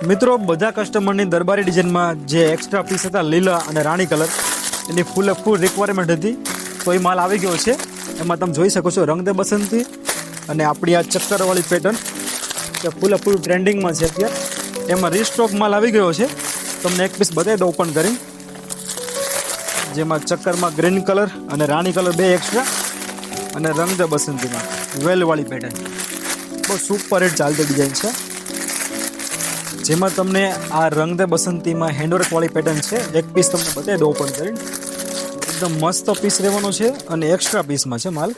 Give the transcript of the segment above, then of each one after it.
મિત્રો બધા કસ્ટમરની દરબારી ડિઝાઇનમાં જે એક્સ્ટ્રા પીસ હતા લીલા અને રાણી કલર એની ફૂલ રિક્વાયરમેન્ટ હતી, તો એ માલ આવી ગયો છે. એમાં તમે જોઈ શકો છો રંગ દે બસંતી અને આપણી આ ચક્કરવાળી પેટર્ન કે ફૂલ ટ્રેન્ડિંગમાં છે અત્યારે. એમાં રીસ્ટોક માલ આવી ગયો છે. તમને એક પીસ બતાવી દો ઓપન કરી, જેમાં ચક્કરમાં ગ્રીન કલર અને રાણી કલર બે એક્સ્ટ્રા અને રંગ દે બસંતીમાં વેલવાળી પેટર્ન. બહુ સુપર હિટ ચાલતી ડિઝાઇન છે, જેમાં તમને આ રંગ દે બસંતીમાં હેન્ડવર્કવાળી પેટર્ન છે. એક પીસ તમને બતાવી દો ઓપન કરીને. એકદમ મસ્ત પીસ રહેવાનો છે અને એક્સ્ટ્રા પીસમાં છે માલ.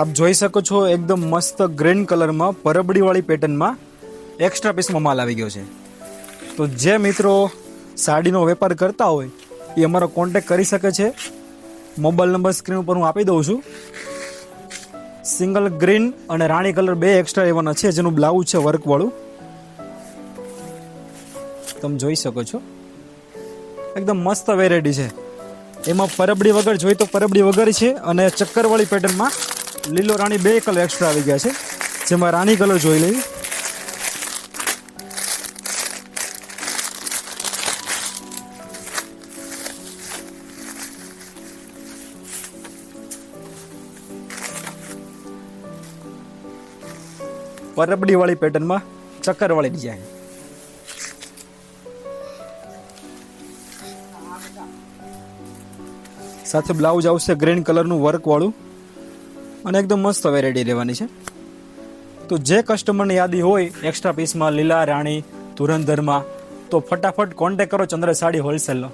આપ જોઈ શકો છો એકદમ મસ્ત ગ્રીન કલરમાં પરબડીવાળી પેટર્નમાં એક્સ્ટ્રા પીસમાં માલ આવી ગયો છે. તો જે મિત્રો સાડીનો વેપાર કરતા હોય એ અમારો કોન્ટેક કરી શકે છે. મોબાઈલ નંબર સ્ક્રીન ઉપર હું આપી દઉં છું. સિંગલ ગ્રીન અને રાણી કલર બે એક્સ્ટ્રા રહેવાના છે, જેનું બ્લાઉઝ છે વર્કવાળું. તમે જોઈ શકો છો એકદમ મસ્ત વેરાયટી છે. એમાં પરબડી વગર જોઈએ તો પરબડી વગર છે, અને ચક્કરવાળી પેટર્નમાં લીલો રાણી બે કલર એક્સ્ટ્રા આવી ગયા છે, જેમાં રાણી કલર જોઈ લઈએ. પરબડી વાળી પેટર્નમાં ચક્કરવાળી ડિઝાઇન. સાથે બ્લાઉઝ આવશે ગ્રીન કલરનું વર્ક વાળું અને એકદમ મસ્ત વેરાયટી રહેવાની છે. તો જે કસ્ટમરની યાદી હોય એક્સ્ટ્રા પીસમાં લીલા રાણી ધુરંધરમાં, તો ફટાફટ કોન્ટેક કરો ચંદ્ર સાડી હોલસેલનો.